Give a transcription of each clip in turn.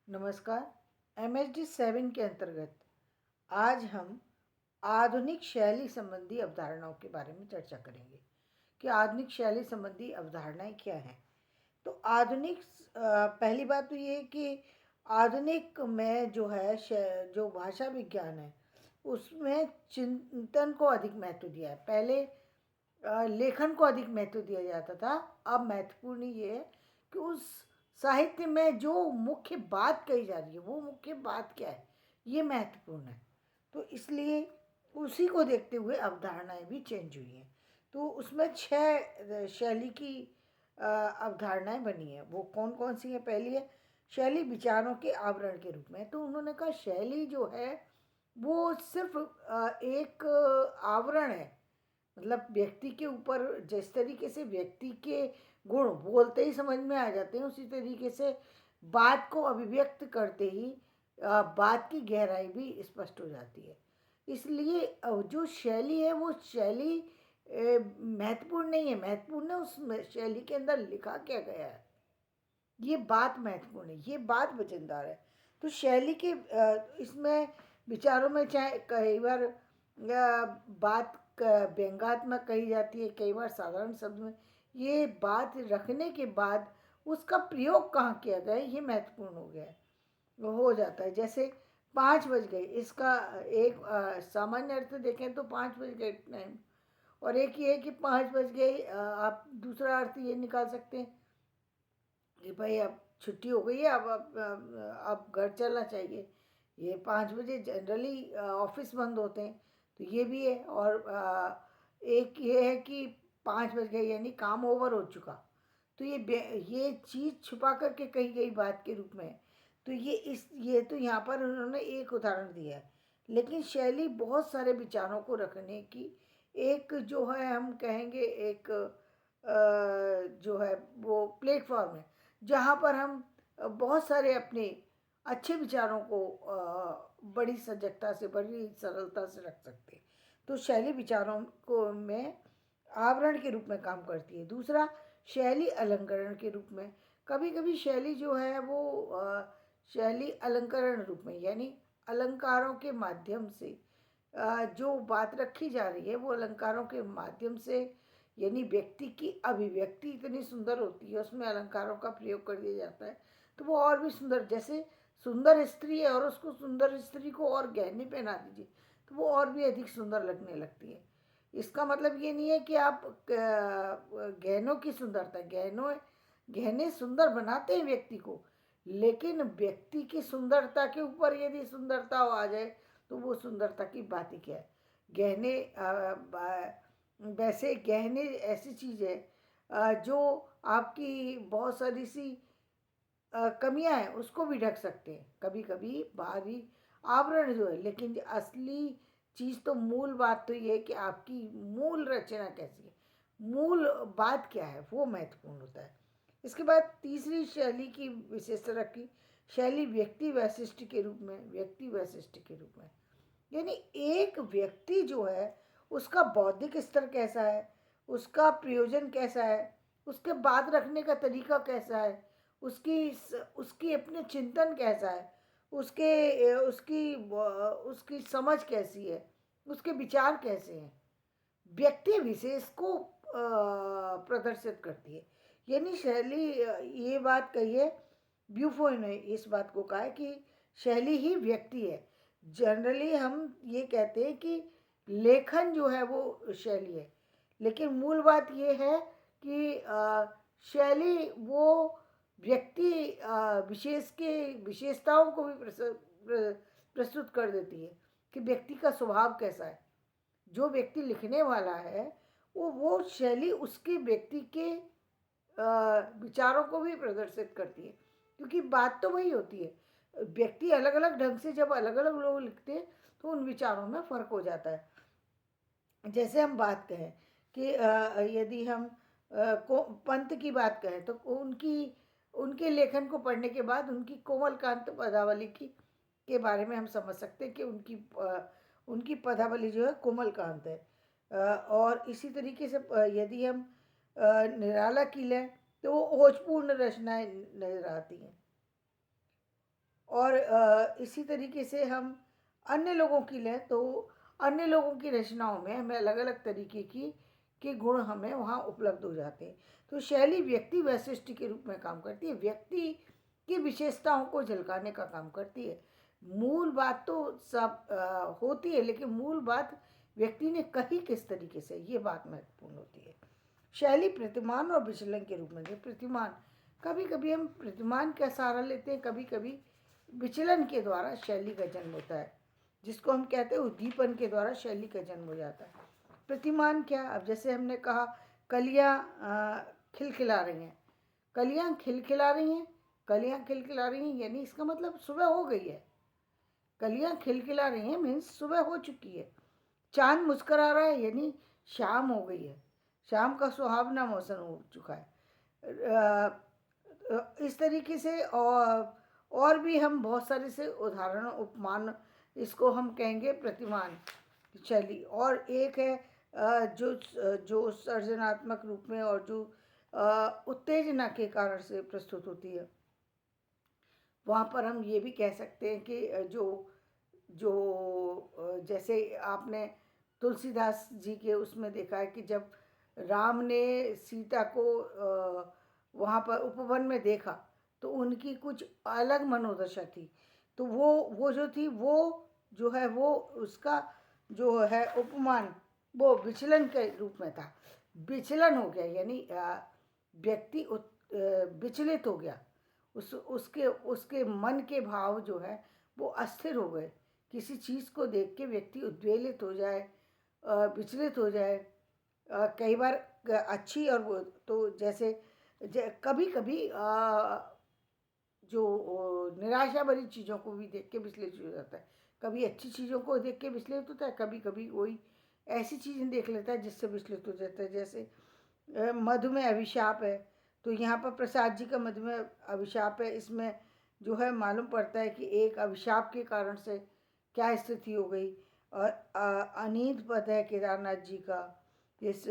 नमस्कार। MHD 7 के अंतर्गत आज हम आधुनिक शैली संबंधी अवधारणाओं के बारे में चर्चा करेंगे कि आधुनिक शैली संबंधी अवधारणाएं क्या हैं। तो आधुनिक पहली बात तो ये है कि आधुनिक में जो है जो भाषा विज्ञान है उसमें चिंतन को अधिक महत्व दिया है। पहले लेखन को अधिक महत्व दिया जाता था। अब महत्वपूर्ण ये है कि उस साहित्य में जो मुख्य बात कही जा रही है वो मुख्य बात क्या है, ये महत्वपूर्ण है। तो इसलिए उसी को देखते हुए अवधारणाएं भी चेंज हुई हैं। तो उसमें 6 शैली की अवधारणाएं बनी हैं। वो कौन कौन सी हैं? पहली है शैली विचारों के आवरण के रूप में। तो उन्होंने कहा शैली जो है वो सिर्फ एक आवरण है, मतलब व्यक्ति के ऊपर जिस तरीके से व्यक्ति के गुण बोलते ही समझ में आ जाते हैं, उसी तरीके से बात को अभिव्यक्त करते ही बात की गहराई भी स्पष्ट हो जाती है। इसलिए जो शैली है वो शैली महत्वपूर्ण नहीं है, महत्वपूर्ण है उस शैली के अंदर लिखा क्या गया है, ये बात महत्वपूर्ण है, ये बात वजनदार है। तो शैली के इसमें विचारों में चाहे कई बार बात व्यंग्यात्मक कही जाती है, कई बार साधारण शब्द में। ये बात रखने के बाद उसका प्रयोग कहाँ किया गया ये महत्वपूर्ण हो गया है, हो जाता है। जैसे 5 बज गए, इसका एक सामान्य अर्थ देखें तो 5 बज गए टाइम, और एक ये है कि 5 बज गए। आप दूसरा अर्थ ये निकाल सकते हैं कि भाई अब छुट्टी हो गई है, अब घर चलना चाहिए। ये 5 बजे जनरली ऑफिस बंद होते हैं, तो ये भी है। और एक ये है कि 5 बज गए यानी काम ओवर हो चुका। तो ये चीज़ छुपा करके कही गई बात के रूप में है। तो ये तो यहाँ पर उन्होंने एक उदाहरण दिया है। लेकिन शैली बहुत सारे विचारों को रखने की एक जो है, हम कहेंगे एक जो है वो प्लेटफॉर्म है, जहाँ पर हम बहुत सारे अपने अच्छे विचारों को बड़ी सजगता से, बड़ी सरलता से रख सकते हैं। तो शैली विचारों को में आवरण के रूप में काम करती है। दूसरा, शैली अलंकरण के रूप में। कभी कभी शैली जो है वो शैली अलंकरण रूप में, यानी अलंकारों के माध्यम से जो बात रखी जा रही है वो अलंकारों के माध्यम से, यानी व्यक्ति की अभिव्यक्ति इतनी सुंदर होती है, उसमें अलंकारों का प्रयोग कर दिया जाता है तो वो और भी सुंदर। जैसे सुंदर स्त्री है और उसको सुंदर स्त्री को और गहने पहना दीजिए तो वो और भी अधिक सुंदर लगने लगती है। इसका मतलब ये नहीं है कि आप गहनों की सुंदरता, गहने सुंदर बनाते हैं व्यक्ति को, लेकिन व्यक्ति की सुंदरता के ऊपर यदि सुंदरता आ जाए तो वो सुंदरता की बात ही क्या है। गहने वैसे गहने ऐसी चीज़ है जो आपकी बहुत सारी सी कमियां हैं उसको भी ढक सकते हैं, कभी कभी बाहरी आवरण जो है। लेकिन असली चीज़ तो, मूल बात तो ये है कि आपकी मूल रचना कैसी है, मूल बात क्या है, वो महत्वपूर्ण होता है। इसके बाद तीसरी शैली की विशेषता रखी, शैली व्यक्ति वैशिष्ट के रूप में। व्यक्ति वैशिष्ट के रूप में यानी एक व्यक्ति जो है उसका बौद्धिक स्तर कैसा है, उसका प्रयोजन कैसा है, उसके बात रखने का तरीका कैसा है, उसकी अपने चिंतन कैसा है, उसकी समझ कैसी है, उसके विचार कैसे हैं, व्यक्ति विशेष को प्रदर्शित करती है। यानी शैली ये बात कही है, ब्यूफो ने इस बात को कहा है कि शैली ही व्यक्ति है। जनरली हम ये कहते हैं कि लेखन जो है वो शैली है, लेकिन मूल बात ये है कि शैली वो व्यक्ति विशेष के विशेषताओं को भी प्रस्तुत कर देती है कि व्यक्ति का स्वभाव कैसा है। जो व्यक्ति लिखने वाला है वो शैली उसके व्यक्ति के विचारों को भी प्रदर्शित करती है, क्योंकि बात तो वही होती है। व्यक्ति अलग अलग ढंग से जब अलग अलग लोग लिखते हैं तो उन विचारों में फर्क हो जाता है। जैसे हम बात कहें कि यदि हम पंत की बात करें तो उनके लेखन को पढ़ने के बाद उनकी कोमलकांत पदावली के बारे में हम समझ सकते हैं कि उनकी पदावली जो है कोमलकांत है। और इसी तरीके से यदि हम निराला की लें तो वो ओजपूर्ण रचनाएं नजर आती हैं। और इसी तरीके से हम अन्य लोगों की लें तो अन्य लोगों की रचनाओं में हमें अलग अलग तरीके की के गुण हमें वहाँ उपलब्ध हो जाते हैं। तो शैली व्यक्ति वैशिष्ट के रूप में काम करती है, व्यक्ति की विशेषताओं को झलकाने का काम करती है। मूल बात तो सब होती है, लेकिन मूल बात व्यक्ति ने कही किस तरीके से, ये बात महत्वपूर्ण होती है। शैली प्रतिमान और विचलन के रूप में प्रतिमान, कभी कभी हम प्रतिमान का सहारा लेते हैं, कभी कभी विचलन के द्वारा शैली का जन्म होता है, जिसको हम कहते हैं उद्दीपन के द्वारा शैली का जन्म हो जाता है। प्रतिमान क्या, अब जैसे हमने कहा कलियाँ खिलखिला रही हैं, कलियाँ खिलखिला रही हैं, कलियाँ खिलखिला रही हैं यानी इसका मतलब सुबह हो गई है। कलियाँ खिलखिला रही हैं मीन्स सुबह हो चुकी है। चांद मुस्करा रहा है यानी शाम हो गई है, शाम का सुहावना मौसम हो चुका है। इस तरीके से और भी हम बहुत सारे से उदाहरण उपमान, इसको हम कहेंगे प्रतिमान शैली। और एक है जो जो सृजनात्मक रूप में और जो उत्तेजना के कारण से प्रस्तुत होती है, वहाँ पर हम ये भी कह सकते हैं कि जो जो जैसे आपने तुलसीदास जी के उसमें देखा है कि जब राम ने सीता को वहाँ पर उपवन में देखा तो उनकी कुछ अलग मनोदशा थी। तो वो जो थी वो जो है वो उसका जो है उपमान वो विचलन के रूप में था। विचलन हो गया यानी व्यक्ति विचलित हो गया, उसके उसके मन के भाव जो है वो अस्थिर हो गए। किसी चीज़ को देख के व्यक्ति उद्वेलित हो जाए, विचलित हो जाए। कई बार अच्छी और वो तो जैसे कभी कभी जो निराशा भरी चीज़ों को भी देख के विचलित हो जाता है, कभी अच्छी चीज़ों को देख के विचलित होता है, कभी कभी कोई ऐसी चीज़ें देख लेता है जिससे विचलित हो जाता है। जैसे मधुमेह अभिशाप है, तो यहाँ पर प्रसाद जी का मधुमेह अभिशाप है, इसमें जो है मालूम पड़ता है कि एक अभिशाप के कारण से क्या स्थिति हो गई। और अनीत पद है केदारनाथ जी का, इस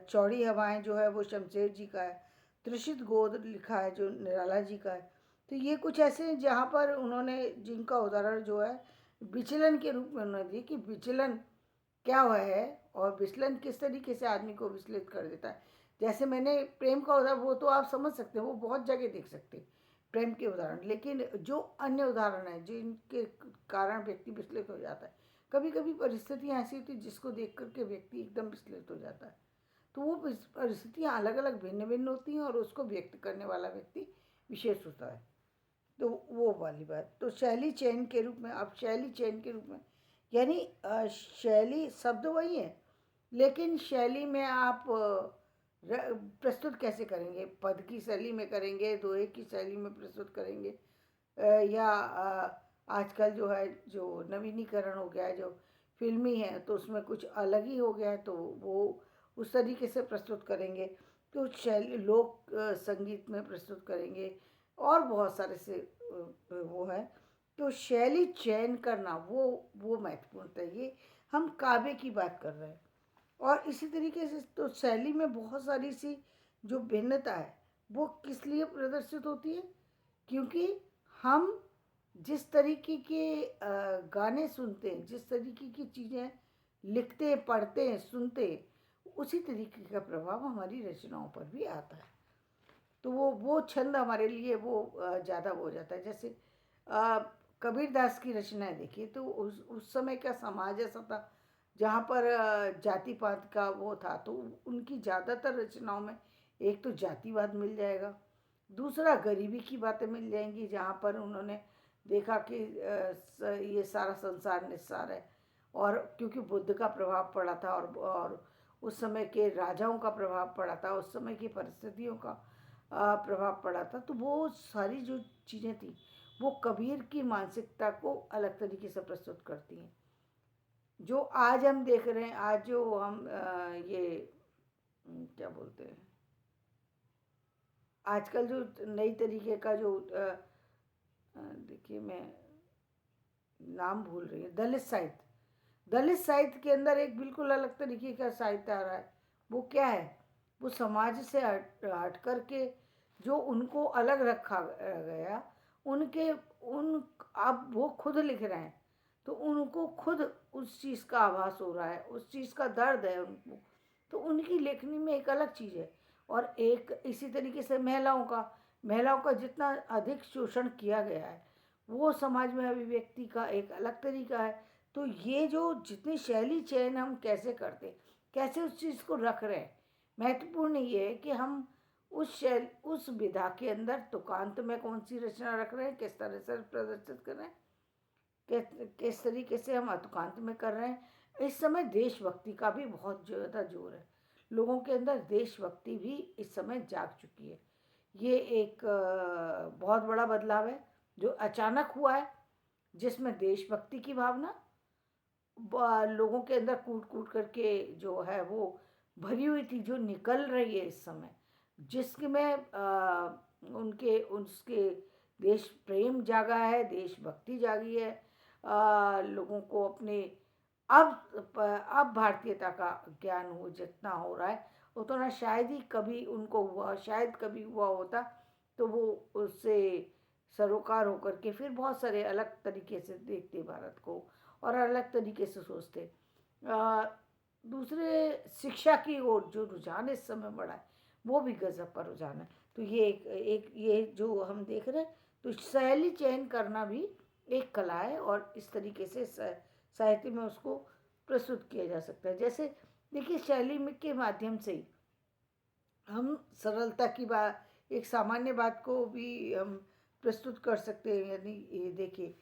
चौड़ी हवाएं जो है वो शमशेर जी का है, त्रिषित गोद लिखा है जो निराला जी का है। तो ये कुछ ऐसे हैं जहाँ पर उन्होंने जिनका उदाहरण जो है विचलन के रूप में उन्होंने दिया कि विचलन क्या हुआ है और विचलन किस तरीके से आदमी को विचलित कर देता है। जैसे मैंने प्रेम का उदाहरण, वो तो आप समझ सकते हैं, वो बहुत जगह देख सकते हैं प्रेम के उदाहरण, लेकिन जो अन्य उदाहरण हैं जिनके कारण व्यक्ति विचलित हो जाता है, कभी कभी परिस्थितियाँ ऐसी होती हैं जिसको देख करके व्यक्ति एकदम विचलित हो जाता है। तो वो परिस्थितियाँ अलग अलग भिन्न भिन्न होती हैं और उसको व्यक्त करने वाला व्यक्ति विशेष होता है। तो वो वाली बात, तो शैली चयन के रूप में, अब शैली चयन के रूप में यानी शैली शब्द वही है, लेकिन शैली में आप प्रस्तुत कैसे करेंगे, पद की शैली में करेंगे, दोहे की शैली में प्रस्तुत करेंगे, या आजकल जो है जो नवीनीकरण हो गया है जो फिल्मी है तो उसमें कुछ अलग ही हो गया है, तो वो उस तरीके से प्रस्तुत करेंगे। तो शैली लोक संगीत में प्रस्तुत करेंगे और बहुत सारे से वो है। तो शैली चयन करना वो महत्वपूर्ण है। ये हम काव्य की बात कर रहे हैं। और इसी तरीके से तो शैली में बहुत सारी सी जो भिन्नता है वो किस लिए प्रदर्शित होती है, क्योंकि हम जिस तरीके के गाने सुनते हैं, जिस तरीके की चीज़ें लिखते हैं, पढ़ते हैं, सुनते हैं, उसी तरीके का प्रभाव हमारी रचनाओं पर भी आता है। तो वो छंद हमारे लिए वो ज़्यादा हो जाता है। जैसे कबीरदास की रचनाएं देखिए तो उस समय का समाज ऐसा था जहाँ पर जाति पात का वो था, तो उनकी ज़्यादातर रचनाओं में एक तो जातिवाद मिल जाएगा, दूसरा गरीबी की बातें मिल जाएंगी जहाँ पर उन्होंने देखा कि ये सारा संसार निस्सार है। और क्योंकि बुद्ध का प्रभाव पड़ा था और उस समय के राजाओं का प्रभाव पड़ा था, उस समय की परिस्थितियों का प्रभाव पड़ा था, तो वो सारी जो चीज़ें थी वो कबीर की मानसिकता को अलग तरीके से प्रस्तुत करती हैं। जो आज हम देख रहे हैं, आज जो हम ये क्या बोलते हैं, आजकल जो नई तरीके का जो देखिए मैं नाम भूल रही हूँ, दलित साहित्य, दलित साहित्य के अंदर एक बिल्कुल अलग तरीके का साहित्य आ रहा है। वो क्या है, वो समाज से हट कर के जो उनको अलग रखा गया, उनके उन अब वो खुद लिख रहे हैं तो उनको खुद उस चीज़ का आभास हो रहा है, उस चीज़ का दर्द है उनको, तो उनकी लेखनी में एक अलग चीज़ है। और एक इसी तरीके से महिलाओं का जितना अधिक शोषण किया गया है वो समाज में अभिव्यक्ति का एक अलग तरीका है। तो ये जो जितनी शैली चयन हम कैसे करते, कैसे उस चीज़ को रख रहे हैं, महत्वपूर्ण ये है कि हम उस विधा के अंदर तुकांत में कौन सी रचना रख रहे हैं, किस तरह से प्रदर्शित कर रहे हैं, किस तरीके से हम अतुकांत में कर रहे हैं। इस समय देशभक्ति का भी बहुत ज़्यादा जोर है, लोगों के अंदर देशभक्ति भी इस समय जाग चुकी है। ये एक बहुत बड़ा बदलाव है जो अचानक हुआ है, जिसमें देशभक्ति की भावना लोगों के अंदर कूट कूट करके जो है वो भरी हुई थी, जो निकल रही है इस समय, जिसमें उनके उसके देश प्रेम जागा है, देशभक्ति जागी है। लोगों को अपने अब भारतीयता का ज्ञान हो जितना हो रहा है उतना शायद ही कभी उनको हुआ, शायद कभी हुआ होता तो वो उससे सरोकार होकर के फिर बहुत सारे अलग तरीके से देखते भारत को और अलग तरीके से सोचते। दूसरे शिक्षा की ओर जो रुझान इस समय बढ़ा है वो भी गजब का रुझान है। तो ये एक ये जो हम देख रहे हैं, तो शैली चयन करना भी एक कला है और इस तरीके से साहित्य में उसको प्रस्तुत किया जा सकता है। जैसे देखिए शैली में के माध्यम से ही हम सरलता की बात, एक सामान्य बात को भी हम प्रस्तुत कर सकते हैं। यानी ये देखिए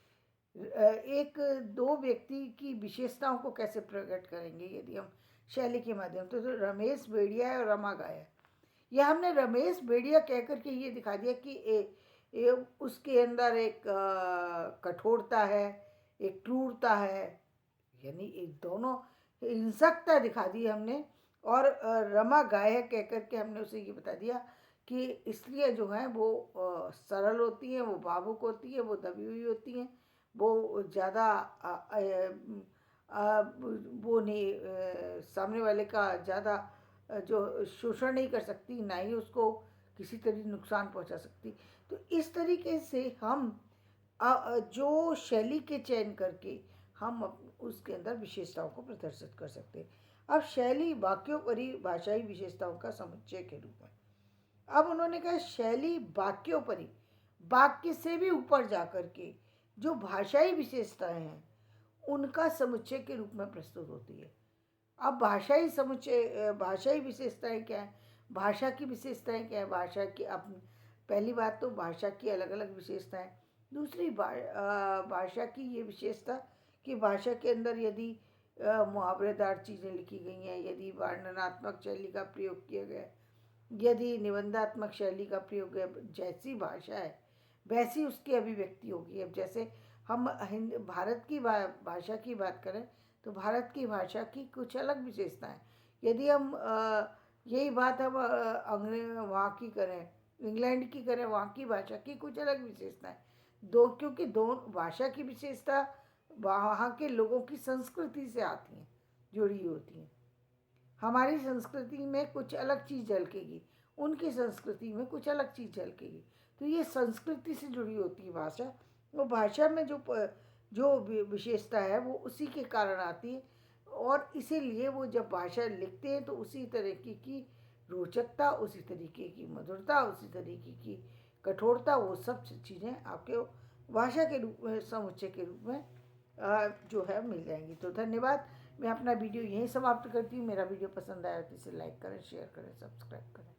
एक दो व्यक्ति की विशेषताओं को कैसे प्रकट करेंगे यदि हम शैली के माध्यम तो रमेश बेड़िया है और रमा गाया। यह हमने रमेश बेड़िया कह करके ये दिखा दिया कि उसके अंदर एक कठोरता है, एक क्रूरता है, यानी एक दोनों हिंसकता दिखा दी हमने। और रमा गायक कह करके हमने उसे ये बता दिया कि स्त्रियाँ जो हैं वो सरल होती हैं, वो भावुक होती हैं, वो दबी हुई होती हैं, वो ज़्यादा वो नहीं सामने वाले का ज़्यादा जो शोषण नहीं कर सकती, ना ही उसको किसी तरह नुकसान पहुंचा सकती। तो इस तरीके से हम जो शैली के चयन करके हम उसके अंदर विशेषताओं को प्रदर्शित कर सकते हैं। अब शैली वाक्यों परिभाषाई विशेषताओं का समुच्चय के रूप में, अब उन्होंने कहा शैली वाक्योपरि, वाक्य से भी ऊपर जाकर के जो भाषाई विशेषताएं हैं उनका समुच्चय के रूप में प्रस्तुत होती है। अब भाषाई समुच्चय, भाषाई विशेषताएं क्या है, भाषा की विशेषताएं क्या है, भाषा की अब पहली बात तो भाषा की अलग अलग विशेषताएं। दूसरी भाषा की ये विशेषता कि भाषा के अंदर यदि मुहावरेदार चीज़ें लिखी गई हैं, यदि वर्णनात्मक शैली का प्रयोग किया गया, यदि निबंधात्मक शैली का प्रयोग है, जैसी भाषा है वैसी उसकी अभिव्यक्ति होगी। अब जैसे हम भारत की भाषा की बात करें तो भारत की भाषा की कुछ अलग विशेषताएं, यदि हम यही बात हम अंग्रेज वहाँ की करें, इंग्लैंड की करें, वहाँ की भाषा की कुछ अलग विशेषताएं, क्योंकि दोनों भाषा की विशेषता वहाँ के लोगों की संस्कृति से आती हैं, जुड़ी होती हैं। हमारी संस्कृति में कुछ अलग चीज़ झलकेगी, उनकी संस्कृति में कुछ अलग चीज़ झलकेगी। तो ये संस्कृति से जुड़ी होती है भाषा। वो भाषा में जो विशेषता है वो उसी के कारण आती है और इसीलिए वो जब भाषा लिखते हैं तो उसी तरीके की रोचकता, उसी तरीके की मधुरता, उसी तरीके की कठोरता, वो सब चीज़ें आपके भाषा के रूप में, समुच्चय के रूप में जो है मिल जाएंगी। तो धन्यवाद। मैं अपना वीडियो यहीं समाप्त करती हूँ। मेरा वीडियो पसंद आया तो इसे लाइक करें, शेयर करें, सब्सक्राइब करें।